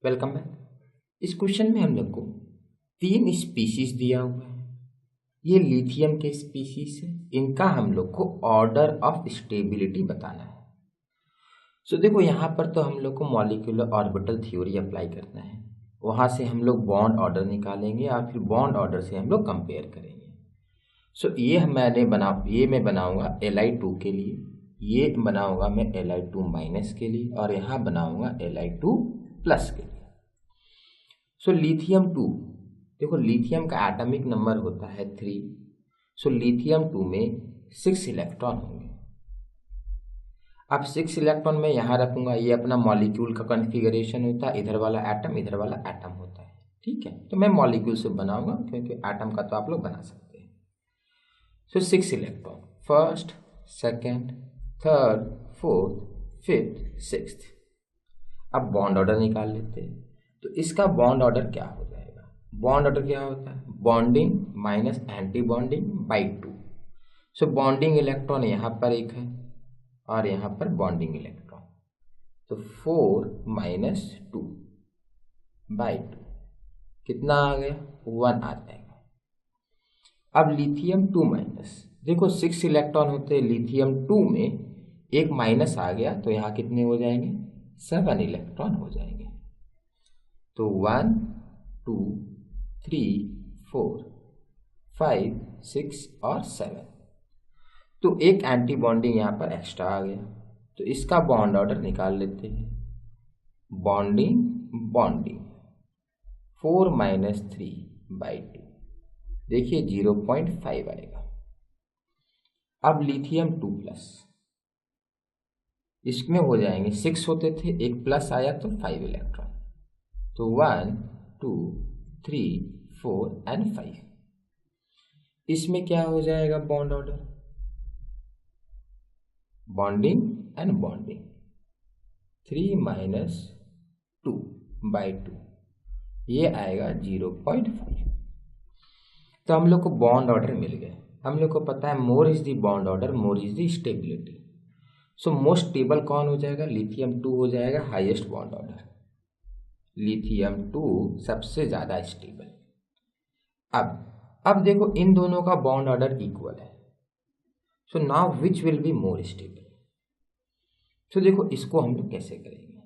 Welcome back. इस question में हम लोग को 3 स्पीशीज दिया हुआ है। ये लिथियम के स्पीशीज है। इनका हम लोग को ऑर्डर ऑफ स्टेबिलिटी बताना है। सो देखो यहाँ पर तो हम लोग को मॉलिक्यूलर ऑर्बिटल थ्योरी अप्लाई करना है। वहाँ से हम लोग बॉन्ड ऑर्डर निकालेंगे और फिर बॉन्ड ऑर्डर से हम लोग कंपेयर करेंगे। सो ये मैं बनाऊंगा Li2 के लिए, ये बनाऊंगा मैं Li2 माइनस के लिए और यहाँ बनाऊंगा Li2 प्लस के लिए। सो लिथियम 2, देखो लिथियम का एटॉमिक नंबर होता है 3। सो लिथियम 2 में 6 इलेक्ट्रॉन होंगे। अब 6 इलेक्ट्रॉन मैं यहाँ रखूंगा। ये अपना मॉलिक्यूल का कॉन्फ़िगरेशन होता है, इधर वाला एटम इधर वाला एटम होता है, ठीक है। तो मैं मॉलिक्यूल से बनाऊंगा क्योंकि एटम का तो आप लोग बना सकते हैं। सो 6 electron, first, second, third, fourth, fifth, sixth. अब बॉन्ड ऑर्डर निकाल लेते हैं। तो इसका बॉन्ड ऑर्डर क्या हो जाएगा? बॉन्ड ऑर्डर क्या होता है? Bonding minus anti bonding by 2। So bonding electron यहाँ पर एक है और यहाँ पर बॉन्डिंग इलेक्ट्रॉन, तो 4 माइनस 2 बाई 2 कितना आ गया? 1 आ जाएगा। अब लिथियम 2 माइनस, देखो 6 इलेक्ट्रॉन होते हैं, लिथियम 2 में एक माइनस आ गया तो यहाँ कितने हो जाएंगे? 7 इलेक्ट्रॉन हो जाएंगे। तो 1 2 3 4 5 6 और 7, तो एक एंटी बॉन्डिंग यहाँ पर एक्स्ट्रा आ गया। तो इसका बॉन्ड ऑर्डर निकाल लेते हैं। बॉन्डिंग बॉन्डिंग 4 माइनस 3 बाई 2, देखिए 0.5 आएगा। अब लिथियम 2 प्लस, इसमें हो जाएंगे 6 होते थे, एक प्लस आया तो 5 इलेक्ट्रॉन, तो 1 2 3 4 एंड 5। इसमें क्या हो जाएगा bond order? Bonding and bonding 3 minus 2 by 2, ये आएगा 0.5। तो हम लोग को बॉन्ड ऑर्डर मिल गए। हम लोग को पता है more is the bond order more is the stability. So most stable कौन हो जाएगा? लिथियम 2 हो जाएगा हाईएस्ट बॉन्ड ऑर्डर। लिथियम 2 सबसे ज्यादा स्टेबल। अब देखो इन दोनों का बॉन्ड ऑर्डर इक्वल है। So now which will be more stable? तो देखो इसको हम लोग कैसे करेंगे?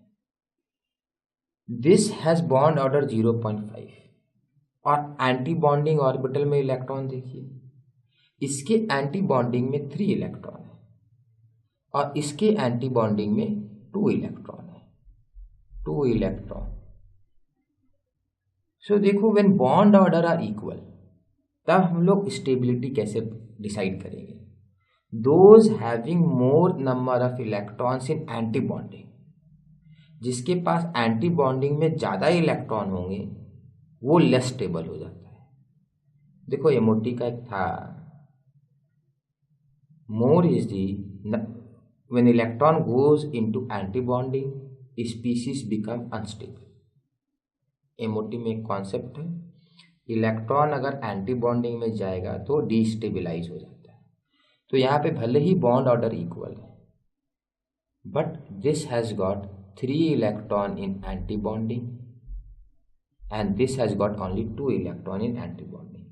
दिस हैज बॉन्ड ऑर्डर 0.5 और एंटी बॉन्डिंग ऑर्बिटल में इलेक्ट्रॉन देखिए, इसके एंटी बॉन्डिंग में 3 इलेक्ट्रॉन है और इसके एंटी बॉन्डिंग में 2 इलेक्ट्रॉन है, 2 इलेक्ट्रॉन। सो देखो when bond order are equal, तब हम लोग स्टेबिलिटी कैसे डिसाइड करेंगे? Those having more number of electrons in antibonding, जिसके पास एंटी बॉन्डिंग में ज्यादा इलेक्ट्रॉन होंगे वो लेस स्टेबल हो जाता है। देखो एमओटी का एक था, more is the when electron goes into anti bonding species become unstable. MOT में एक कॉन्सेप्ट है, इलेक्ट्रॉन अगर एंटी बॉन्डिंग में जाएगा तो डिस्टेबिलाइज हो जाता है। तो यहाँ पे भले ही बॉन्ड ऑर्डर इक्वल है, but this has got 3 electron in anti bonding and this has got only 2 electron in antibonding.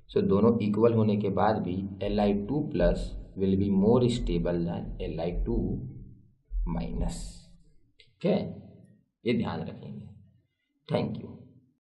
So दोनों इक्वल होने के बाद भी Li2 plus will be more stable than Li2 minus, ठीक है, ये ध्यान रखेंगे। Thank you.